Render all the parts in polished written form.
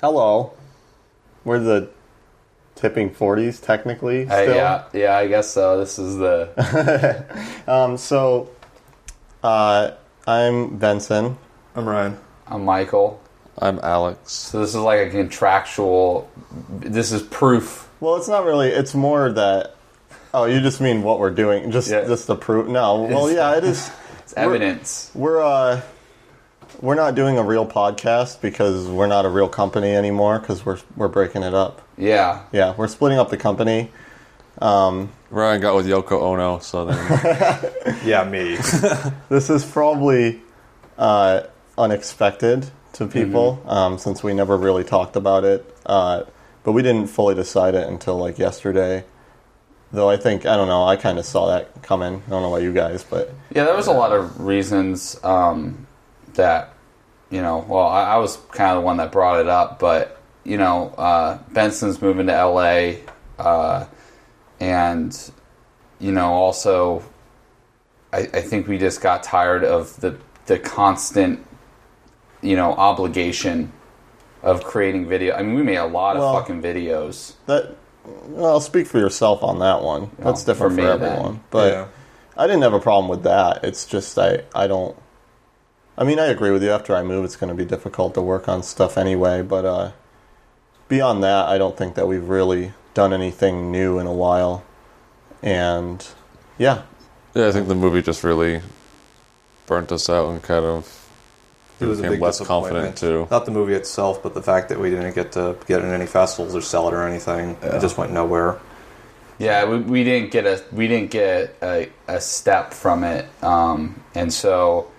Hello. We're the tipping 40s, technically, still. Yeah, I guess so. This is the... I'm Benson. I'm Ryan. I'm Michael. I'm Alex. So this is like a contractual... This is proof. Well, it's not really... It's more that... Oh, you just mean what we're doing. Just the proof. No, well, yeah, it is... It's evidence. We're not doing a real podcast because we're not a real company anymore because we're breaking it up. Yeah. Yeah, we're splitting up the company. Ryan got with Yoko Ono, so then... Yeah, me. This is probably unexpected to people since we never really talked about it. But we didn't fully decide it until like yesterday. Though I think, I don't know, I kind of saw that coming. I don't know about you guys, but... Yeah, there was a lot of reasons that, you know, well, I was kind of the one that brought it up, but, you know, Benson's moving to LA, and, you know, also, I think we just got tired of the constant, you know, obligation of creating video. I mean, we made a lot of fucking videos. I'll speak for yourself on that one. That's different for everyone. Then. But yeah. I didn't have a problem with that. It's just I don't... I mean, I agree with you. After I move, it's going to be difficult to work on stuff anyway. But beyond that, I don't think that we've really done anything new in a while. And, yeah. Yeah, I think the movie just really burnt us out and kind of It was a became big less confident, too. Not the movie itself, but the fact that we didn't get to get in any festivals or sell it or anything. Yeah. It just went nowhere. Yeah, we didn't get a step from it, and so,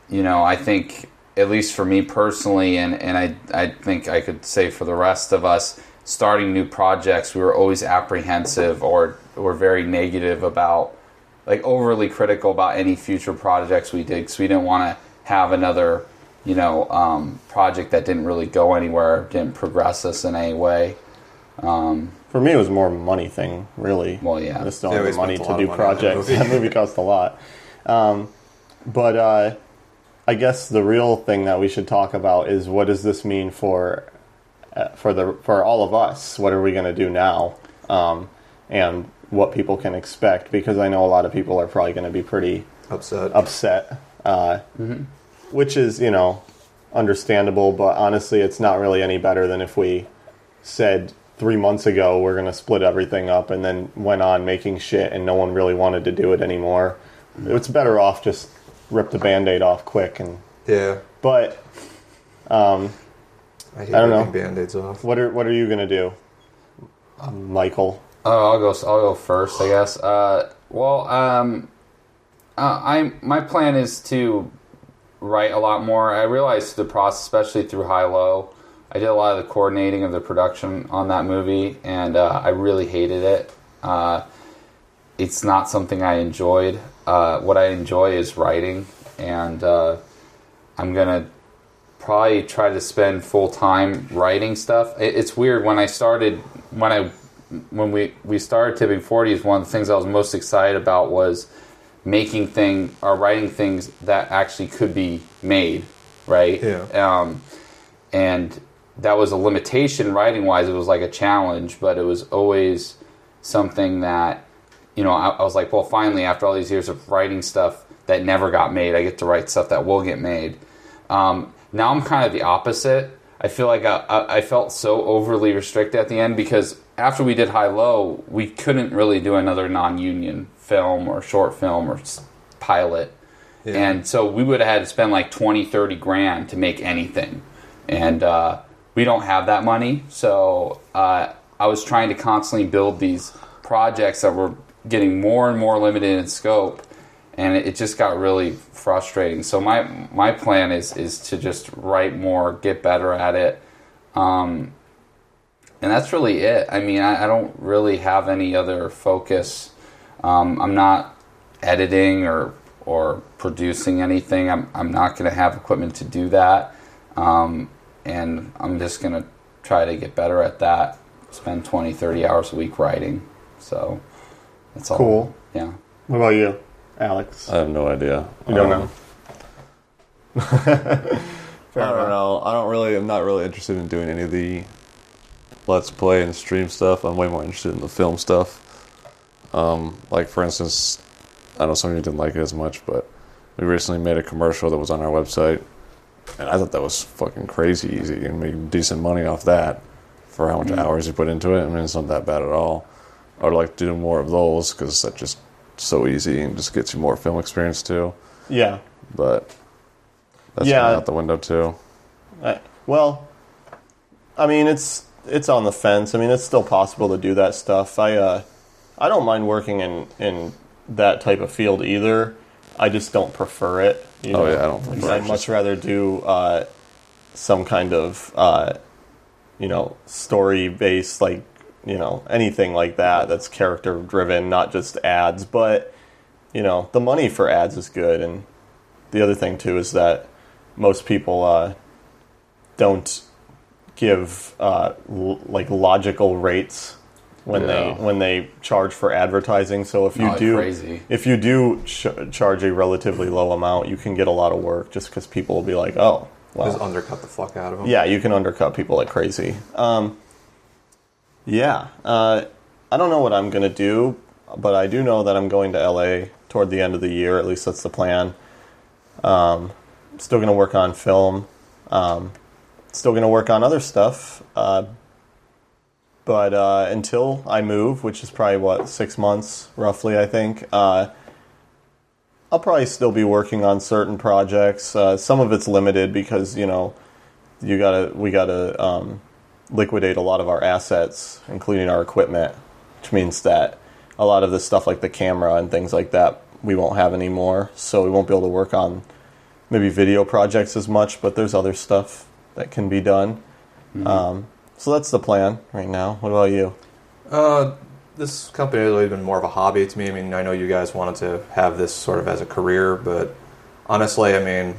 you know, I think, at least for me personally, and I think I could say for the rest of us, starting new projects, we were always apprehensive or very negative about, like, overly critical about any future projects we did, because we didn't want to have another, you know, project that didn't really go anywhere, didn't progress us in any way. For me, it was more a money thing, really. Well, yeah. Just don't have the money to do projects. That movie cost a lot. But I guess the real thing that we should talk about is what does this mean for all of us? What are we going to do now? And what people can expect, because I know a lot of people are probably going to be pretty upset. Which is, you know, understandable, but honestly, it's not really any better than if we said 3 months ago we're going to split everything up and then went on making shit and no one really wanted to do it anymore. It's better off just rip the Band-Aid off quick. And yeah. But I don't know. Band-Aids off. What are you going to do, Michael? Oh, I'll go first, I guess. My plan is to write a lot more. I realized the process, especially through High Low, I did a lot of the coordinating of the production on that movie, and I really hated it. It's not something I enjoyed. What I enjoy is writing, and I'm gonna probably try to spend full time writing stuff. It's weird when we started Tipping 40's. One of the things I was most excited about was writing things that actually could be made, right? Yeah. And that was a limitation writing-wise. It was like a challenge, but it was always something that, you know, I was like, well, finally, after all these years of writing stuff that never got made, I get to write stuff that will get made. Now I'm kind of the opposite. I feel like I felt so overly restricted at the end because after we did High Low, we couldn't really do another non-union film or short film or pilot. Yeah. And so we would have had to spend like 20, 30 grand to make anything. And we don't have that money. So I was trying to constantly build these projects that were getting more and more limited in scope. And it just got really frustrating. So my plan is to just write more, get better at it. And that's really it. I mean, I don't really have any other focus. I'm not editing or producing anything. I'm not going to have equipment to do that. And I'm just going to try to get better at that. Spend 20, 30 hours a week writing. So that's all. Cool. Yeah. What about you, Alex? I have no idea. You don't know? Fair I don't enough. know. I'm not really interested in doing any of the let's play and stream stuff. I'm way more interested in the film stuff. Like for instance, I know some of you didn't like it as much, but we recently made a commercial that was on our website, and I thought that was fucking crazy easy and made decent money off that for how much hours you put into it. I mean, it's not that bad at all. I would like to do more of those because that's just so easy and just gets you more film experience too. Yeah. But that's kind of out the window too. Well, I mean, it's on the fence. I mean, it's still possible to do that stuff. I don't mind working in that type of field either. I just don't prefer it. You know? Oh yeah, I don't prefer it. I'd much rather do some kind of story based, like, anything like that that's character driven, not just ads. But the money for ads is good, and the other thing too is that most people don't give like logical rates when they charge for advertising. So if you do charge a relatively low amount, you can get a lot of work just because people will be like, oh, well, just undercut the fuck out of them. Yeah, you can undercut people like crazy. I don't know what I'm gonna do, but I do know that I'm going to LA toward the end of the year. At least that's the plan. Still gonna work on film. Still going to work on other stuff, but until I move, which is probably 6 months roughly, I think, I'll probably still be working on certain projects. Some of it's limited because we gotta liquidate a lot of our assets, including our equipment, which means that a lot of the stuff like the camera and things like that we won't have anymore. So we won't be able to work on maybe video projects as much, but there's other stuff that can be done. Mm-hmm. So that's the plan right now. What about you? This company has always been more of a hobby to me. I mean, I know you guys wanted to have this sort of as a career, but honestly, I mean,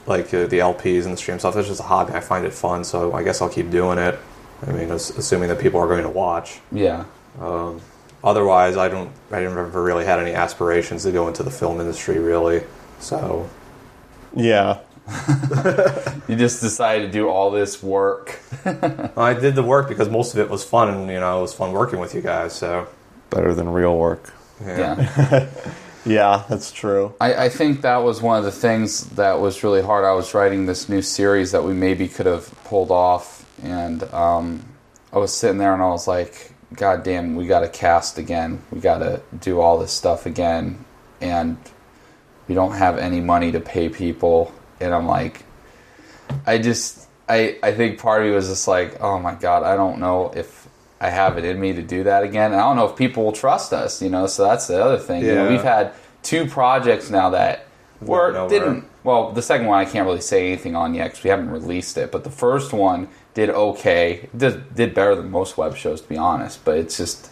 like the LPs and the stream stuff, that's just a hobby. I find it fun, so I guess I'll keep doing it. I mean, assuming that people are going to watch. Yeah. Otherwise, I never really had any aspirations to go into the film industry, really. So. Yeah. You just decided to do all this work. I did the work because most of it was fun, and it was fun working with you guys. So better than real work. Yeah. Yeah, that's true. I think that was one of the things that was really hard. I was writing this new series that we maybe could have pulled off, and I was sitting there and I was like, God damn, we got to cast again. We got to do all this stuff again, and we don't have any money to pay people. And I'm like, I think part of me was just like, oh my God, I don't know if I have it in me to do that again. And I don't know if people will trust us, so that's the other thing. Yeah. We've had 2 projects now that well, the second one I can't really say anything on yet because we haven't released it. But the first one did okay. It did better than most web shows, to be honest. But it's just,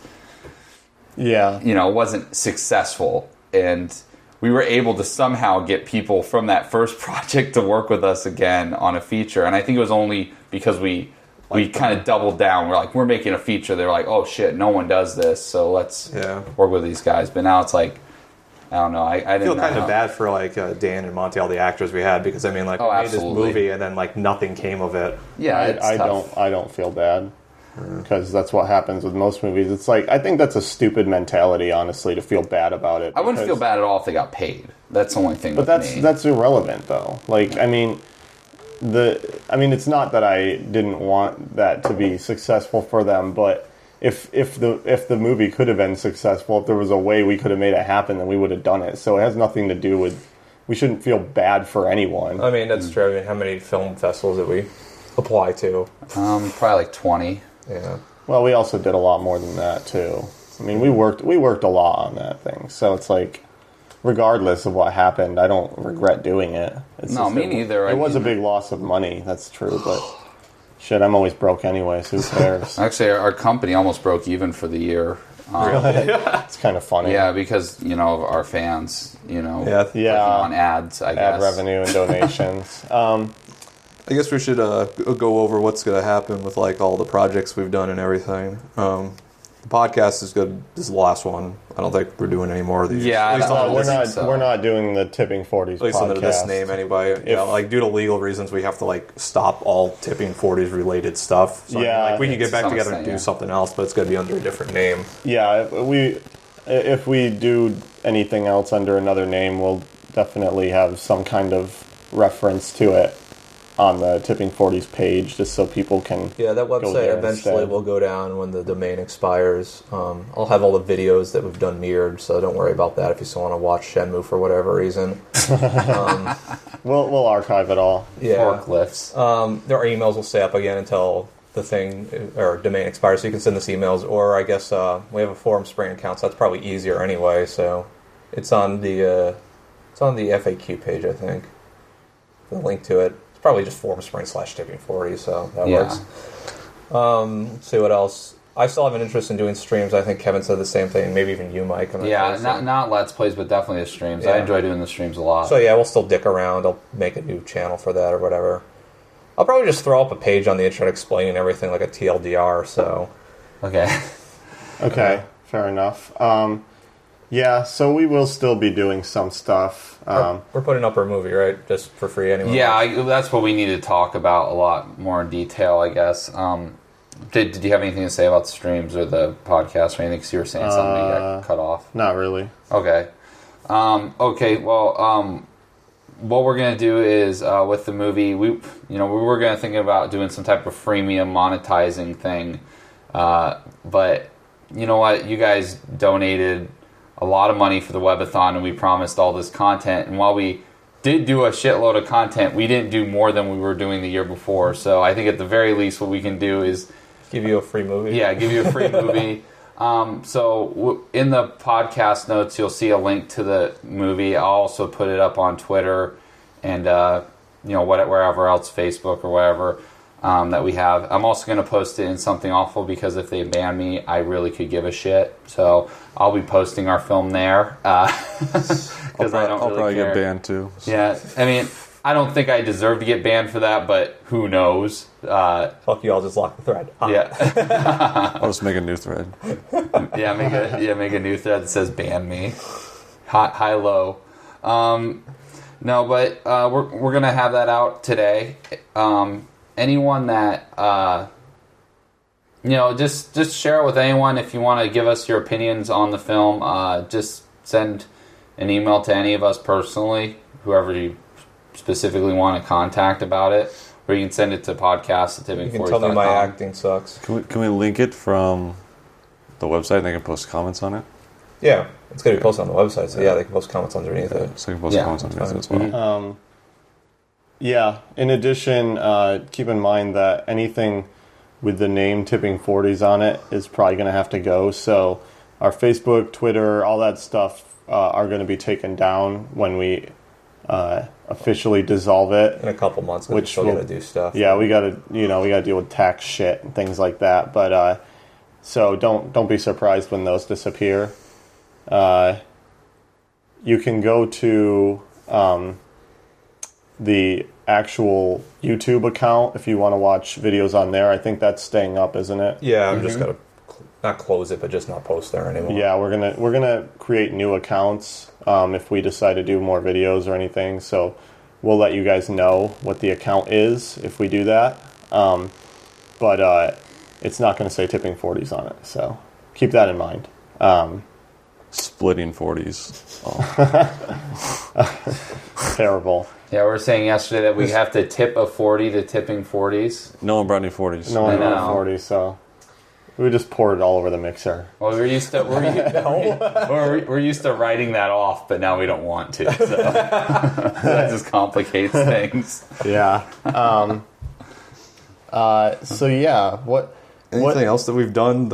it wasn't successful. And we were able to somehow get people from that first project to work with us again on a feature. And I think it was only because we kind of doubled down. We're like, we're making a feature. They're like, oh shit, no one does this, so let's work with these guys. But now it's like, I don't know. I didn't feel kind of bad for like Dan and Monty, all the actors we had, because I mean, like, we made this movie and then like nothing came of it. Yeah, I don't feel bad. Because that's what happens with most movies. It's like, I think that's a stupid mentality, honestly, to feel bad about it. I wouldn't feel bad at all if they got paid. That's the only thing. But that's irrelevant, though. Like, I mean, it's not that I didn't want that to be successful for them, but if the movie could have been successful, if there was a way we could have made it happen, then we would have done it. So it has nothing to do with. We shouldn't feel bad for anyone. I mean, that's true. I mean, how many film festivals did we apply to? Probably like 20. Yeah. Well, we also did a lot more than that too. I mean, we worked a lot on that thing. So it's like, regardless of what happened, I don't regret doing it. Me neither. It was a big loss of money. That's true, but shit, I'm always broke anyway. So who cares? Actually, our company almost broke even for the year. Really? It's kind of funny. Yeah, because of our fans. On ads. I guess ad revenue and donations. I guess we should go over what's going to happen with like all the projects we've done and everything. The podcast is good. This is the last one. I don't think we're doing any more of these. Yeah, At least I on we're this, not. so. We're not doing the Tipping 40s. at least podcast. under this name anyway. Yeah, like due to legal reasons, we have to like stop all Tipping 40s related stuff. So, I mean, Yeah, like we can get back to some together and extent, do yeah. something else, but it's going to be under a different name. Yeah, if we do anything else under another name, we'll definitely have some kind of reference to it on the Tipping 40s page, just so people can. Yeah, that Go website there eventually instead. will go down when the domain expires. I'll have all the videos that we've done mirrored, so don't worry about that if you still want to watch Shenmue for whatever reason. We'll archive it all. Yeah. Forklifts. Our emails will stay up again until the thing or domain expires, so you can send us emails. Or I guess we have a Forum Spring account, so that's probably easier anyway. So it's on the FAQ page, I think. The link to it. It's probably just Forum Spring /Tipping40, so that works. Let's see what else. I still have an interest in doing streams. I think Kevin said the same thing. Maybe even you, Mike. I'm Yeah, sure. not Let's Plays, but definitely the streams. I Yeah. enjoy doing the streams a lot. So yeah, we'll still dick around. I'll make a new channel for that or whatever. I'll probably just throw up a page on the internet explaining everything like a TLDR. So Okay. Okay, fair enough. Yeah, so we will still be doing some stuff. we're putting up our movie, right? Just for free anyway. Yeah, that's what we need to talk about a lot more in detail, I guess. Did you have anything to say about the streams or the podcast or anything? Because you were saying something you got cut off. Not really. Okay. What we're gonna do is with the movie, we were gonna think about doing some type of freemium monetizing thing, but you know what? You guys donated a lot of money for the webathon, and we promised all this content. And while we did do a shitload of content, we didn't do more than we were doing the year before. So I think at the very least, what we can do is Give you a free movie. yeah, give you a free movie. In the podcast notes, you'll see a link to the movie. I'll also put it up on Twitter and wherever else, Facebook or wherever that we have. I'm also going to post it in Something Awful because if they ban me, I really could give a shit. So I'll be posting our film there because I don't I'll really probably care. get banned too. Yeah, I mean, I don't think I deserve to get banned for that, but who knows? Fuck you, I'll just lock the thread. Yeah. I'll just make a new thread. Make a new thread that says ban me. High low. No, but we're gonna have that out today. Anyone that just share it with anyone. If you want to give us your opinions on the film, just send an email to any of us personally, whoever you specifically want to contact about it, or you can send it to podcast@tipping40s.com. You can tell me my acting sucks. Can we link it from the website and they can post comments on it? Yeah, it's going to be posted on the website, so yeah, they can post comments underneath it. So they can post Yeah, comments on that's it as fine. well. Yeah. In addition, keep in mind that anything with the name Tipping 40s on it is probably going to have to go. So our Facebook, Twitter, all that stuff are going to be taken down when we officially dissolve it. In a couple months, Which which still will- got to do stuff. Yeah, we got to deal with tax shit and things like that. But so don't be surprised when those disappear. You can go to the actual YouTube account if you want to watch videos on there. I think that's staying up, isn't it? Yeah, I'm just going to not close it, but just not post there anymore. Yeah, we're gonna create new accounts if we decide to do more videos or anything. So we'll let you guys know what the account is if we do that. But it's not going to say Tipping 40s on it. So keep that in mind. Splitting 40s. Terrible. Yeah, we were saying yesterday that we have to tip a 40 to Tipping 40s. No one brought any 40s. No one I know. brought 40, so we would just pour it all over the mixer. Well, we're used to we're used to writing that off, but now we don't want to. So that just complicates things. Yeah. So yeah, Anything else that we've done?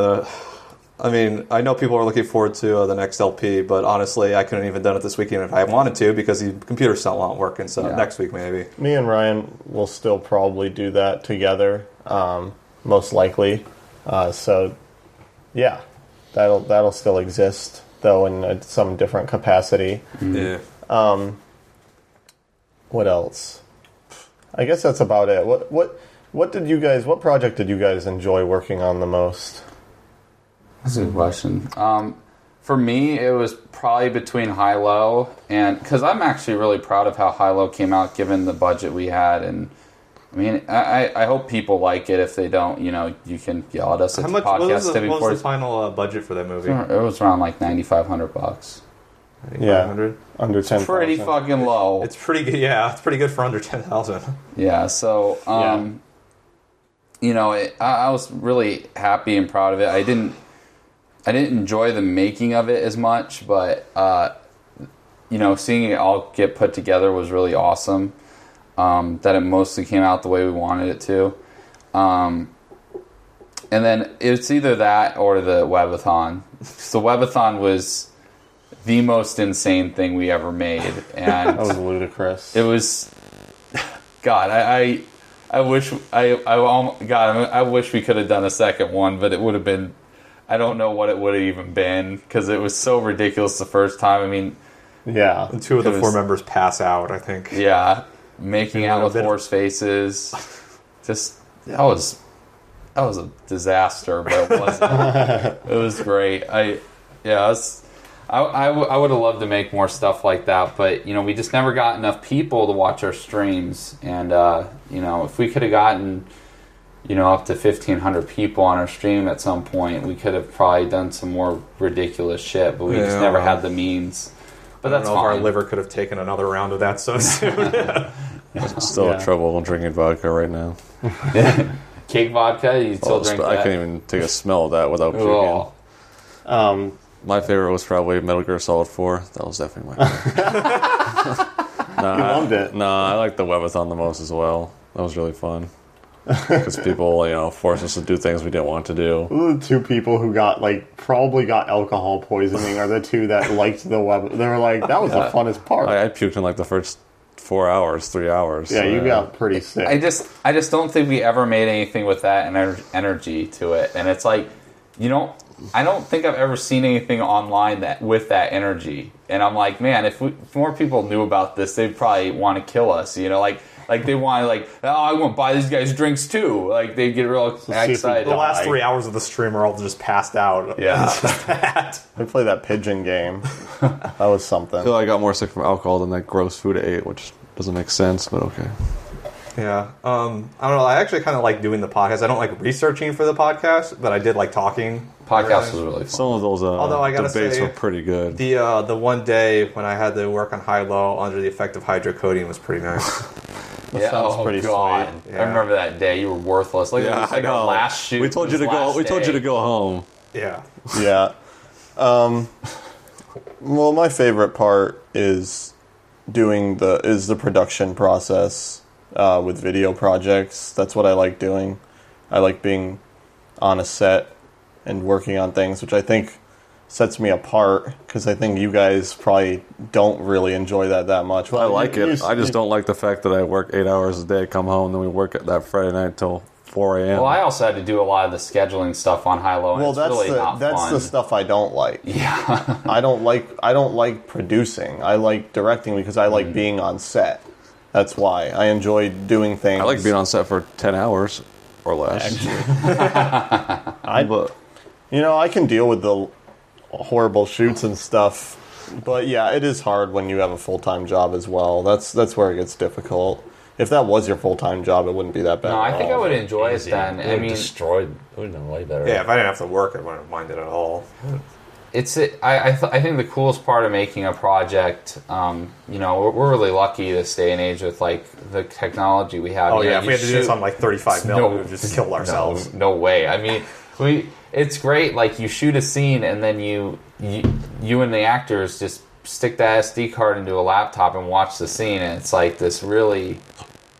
I mean, I know people are looking forward to the next LP, but honestly, I couldn't even done it this weekend if I wanted to because the computer still not working. So Yeah. next week maybe. Me and Ryan will still probably do that together, most likely. So yeah, that'll still exist though in some different capacity. Yeah. What else? I guess that's about it. What project did you guys enjoy working on the most? That's a good question. For me, it was probably between high-low, and because I'm actually really proud of how high-low came out given the budget we had. And I mean, I hope people like it. If they don't, you can yell at us at How the much? podcast. What was the final budget for that movie? It was around like $9,500. Yeah, under 10. Pretty fucking low. It's pretty good. Yeah, it's pretty good for under 10,000. Yeah. So, I was really happy and proud of it. I didn't enjoy the making of it as much, but seeing it all get put together was really awesome. That it mostly came out the way we wanted it to. And then it's either that or the webathon. So the webathon was the most insane thing we ever made, and That was ludicrous. it was. God, I wish I wish we could have done a second one, but it would have been. I don't know what it would have even been because it was so ridiculous the first time. I mean, Yeah. And 2 of the 4 members pass out, I think. yeah, making out with bit- horse faces. Just that was a disaster, but it wasn't. It was great. I would have loved to make more stuff like that, but we just never got enough people to watch our streams, and if we could have gotten up to 1,500 people on our stream at some point, we could have probably done some more ridiculous shit, but we just never had the means. But that's I don't know fine. if our liver could have taken another round of that so soon. Still in trouble drinking vodka right now. Cake vodka, you still drink I that? can't even take a smell of that without puking. Oh. My favorite was probably Metal Gear Solid 4. That was definitely my favorite. You loved it. I like the webathon the most as well. That was really fun. Because people, forced us to do things we didn't want to do. The 2 people who probably got alcohol poisoning are the 2 that liked the web. They were like, that was the funnest part. I puked in the first 4 hours, 3 hours. Yeah, you got pretty sick. I just don't think we ever made anything with that energy to it, and it's like, I don't think I've ever seen anything online with that energy, and I'm like, man, if more people knew about this, they'd probably want to kill us, like they want to I want to buy these guys drinks too, they get real excited. The last 3 hours of the stream are all just passed out. Yeah. I played that pigeon game. That was something. I feel like I got more sick from alcohol than that gross food I ate, which doesn't make sense, but okay. Yeah. I don't know. I actually kind of like doing the podcast. I don't like researching for the podcast, but I did like talking. Podcast was really fun. Some of those Although I gotta debates say, were pretty good. The one day when I had to work on high-low under the effect of hydrocodone was pretty nice. That sounds pretty God. sweet. Yeah. I remember that day. You were worthless. It was I know. our last shoot. We told you to go. We told you to go home. Yeah. Yeah. Well, my favorite part is the production process with video projects. That's what I like doing. I like being on a set and working on things, which I think sets me apart because I think you guys probably don't really enjoy that much. I like it. I just don't like the fact that I work 8 hours a day, come home, then we work at that Friday night till 4 a.m. Well, I also had to do a lot of the scheduling stuff on high-low, and Well, it's that's really not that's fun. the stuff I don't like. Yeah. I don't like producing. I like directing because I like being on set. That's why I enjoy doing things. I like being on set for 10 hours or less. I can deal with the horrible shoots and stuff, but yeah, it is hard when you have a full-time job as well. That's where it gets difficult. If that was your full-time job, it wouldn't be that bad. No, I at think I all. would enjoy Easy. it then. It I would mean, destroyed. It would have been way better. Yeah, if I didn't have to work, I wouldn't mind it at all. I think the coolest part of making a project, we're really lucky this day and age with the technology we have. Oh yeah, if we you had to do this shoot- on 35 mil, No. we would just kill ourselves. No way. I mean, it's great. You shoot a scene and then you and the actors just stick that SD card into a laptop and watch the scene, and it's this really.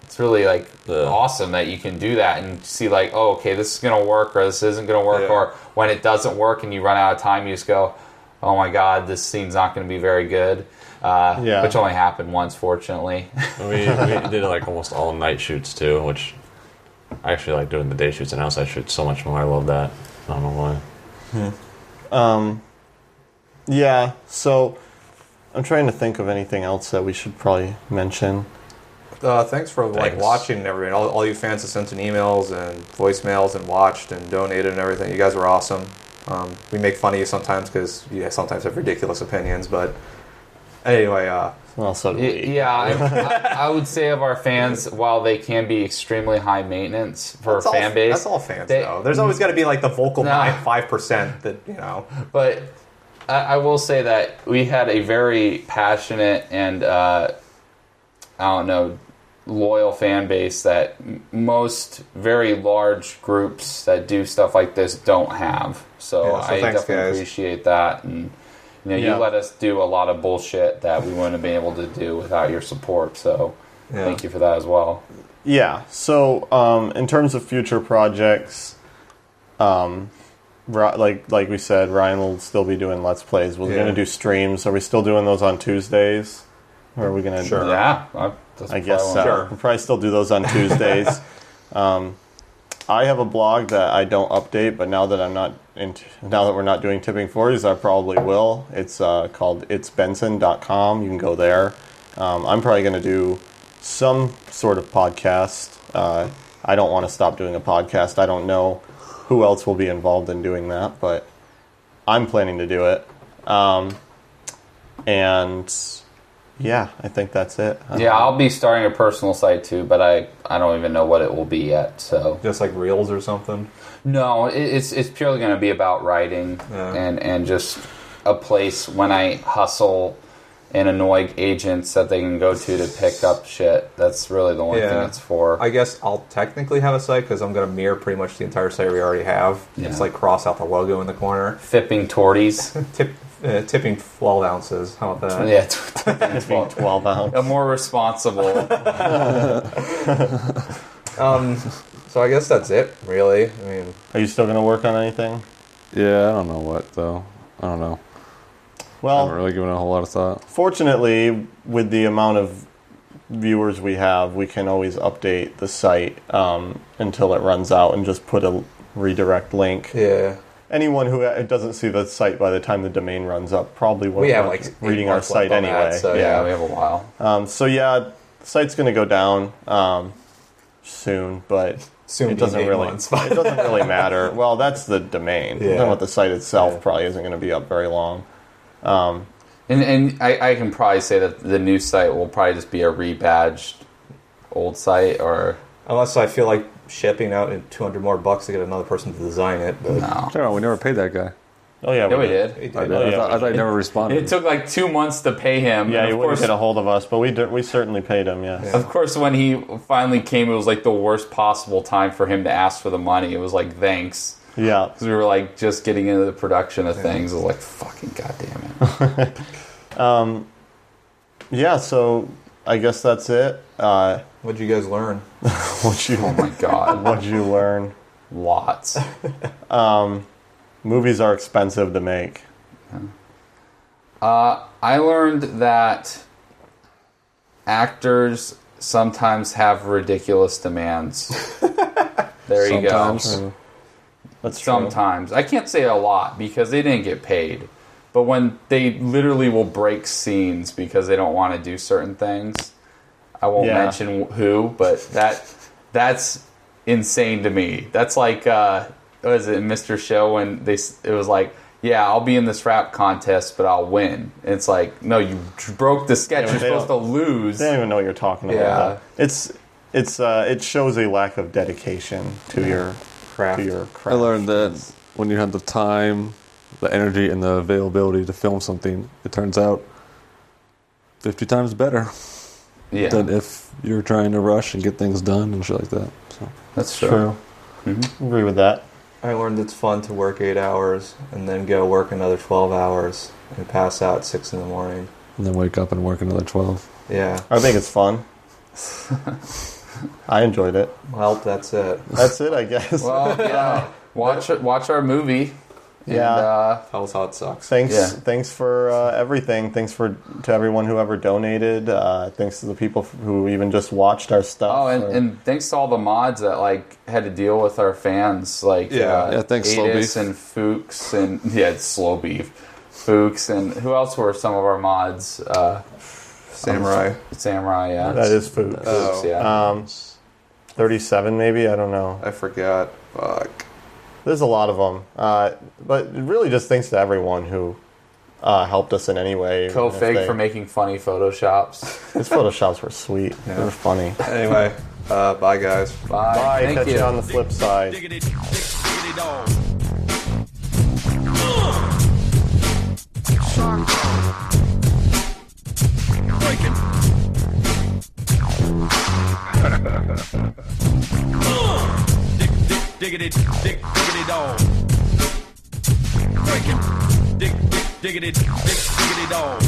It's really awesome that you can do that and see okay, this is gonna work or this isn't gonna work, or when it doesn't work and you run out of time, you just go, oh my god, this scene's not gonna be very good. Which only happened once, fortunately. we did almost all night shoots too, which I actually like doing the day shoots and outside shoots so much more. I love that. I don't know why. Yeah, so I'm trying to think of anything else that we should probably mention. Thanks for Thanks. watching and everything. All you fans that sent in emails and voicemails and watched and donated and everything. You guys were awesome. We make fun of you sometimes because you sometimes have ridiculous opinions, but anyway, Well, so do we. Yeah, I would say of our fans, while they can be extremely high maintenance for a fan base, that's all fans though. There's always got to be like the vocal 5% that, you know. But I will say that we had a very passionate and loyal fan base that most very large groups that do stuff like this don't have. So, I thanks, definitely guys. appreciate that. And you let us do a lot of bullshit that we wouldn't have been able to do without your support. So thank you for that as well. Yeah. So in terms of future projects, like we said, Ryan will still be doing Let's Plays. We're going to do streams. Are we still doing those on Tuesdays? Or are we going to? Sure. Yeah. I guess so. Sure. We'll probably still do those on Tuesdays. I have a blog that I don't update, but now that we're not doing Tipping 40s, I probably will. It's called itsbenson.com. You can go there. I'm probably going to do some sort of podcast. I don't want to stop doing a podcast. I don't know who else will be involved in doing that, but I'm planning to do it. And yeah, I think that's it. Yeah, I'll be starting a personal site too, but I don't even know what it will be yet. So Just like Reels or something. no, it's purely going to be about writing and just a place when I hustle and annoy agents that they can go to pick up shit. That's really the only thing it's for. I guess I'll technically have a site because I'm going to mirror pretty much the entire site we already have. Yeah. It's like cross out the logo in the corner. Fipping Torties. Tipping 12 ounces. How about that? Yeah, It's being 12 ounce. a more responsible. So I guess that's it, really. I mean, Are you still going to work on anything? Yeah, I don't know what though. I don't know. I Well, haven't really given it a whole lot of thought. fortunately, with the amount of viewers we have, we can always update the site until it runs out and just put a redirect link. yeah. Anyone who doesn't see the site by the time the domain runs up probably won't We have be like 8 reading our months site left on anyway. that, so Yeah, we have a while. So yeah, the site's going to go down soon, but Soon it doesn't being 8 really months. it doesn't really matter. Well, that's the domain. Yeah. Then with the site itself, Yeah. probably isn't going to be up very long. And I can probably say that the new site will probably just be a rebadged old site, or Unless I feel like shipping out $200 more to get another person to design it. But no. Sure, we never paid that guy. Oh yeah, Yeah, we did. It I, did. did. Oh, yeah, I thought he never responded. It took like 2 months to pay him. Yeah, and he of wouldn't course, get a hold of us, but we certainly paid him. Yes. of course, when he finally came, it was like the worst possible time for him to ask for the money. It was like, thanks. Yeah. Because we were like just getting into the production of things. It was like, fucking goddamn it. Yeah. So I guess that's it. What'd you guys learn? What you Oh my god. what'd you learn? Lots. Movies are expensive to make. I learned that actors sometimes have ridiculous demands. There you go. Sometimes. That's true. Sometimes. I can't say a lot because they didn't get paid. But when they literally will break scenes because they don't want to do certain things, I won't Yeah. mention who, but that's insane to me. That's like, what is it, Mr. Show, when it was like, yeah, I'll be in this rap contest, but I'll win. And it's like, no, you broke the sketch. Yeah, You're they supposed to don't- lose. They don't even know what you're talking about. Yeah. It shows a lack of dedication to your Craft. craft. I learned that when you have the time, the energy, and the availability to film something, it turns out 50 times better Yeah, than if you're trying to rush and get things done and shit like that. So that's true. True. Agree with that. I learned it's fun to work 8 hours and then go work another 12 hours and pass out at 6 in the morning. and then wake up and work another 12. Yeah. I think it's fun. I enjoyed it. Well, that's it. That's it, I guess. Well, yeah. Watch our movie. Yeah. Tell us how it sucks. Thanks for everything. Thanks to everyone who ever donated. Thanks to the people who even just watched our stuff. Oh, and thanks to all the mods that like had to deal with our fans, like Yeah, thanks, Slow Adis Beef. and Fuchs and it's Slow Beef, Fuchs, and who else were some of our mods? Samurai. Samurai, yeah, that is food. Fuchs, yeah. 37 maybe, I don't know. I forgot. Fuck. there's a lot of them. But really just thanks to everyone who helped us in any way. Fig for making funny photoshops. His photoshops were sweet. Yeah. They were funny. Anyway, bye guys. Bye. Bye. Thank Catch you. you on the flip side. Diggity, diggity dog. Breaking. Diggity, diggity dog. Breaking. Diggity, diggity dog.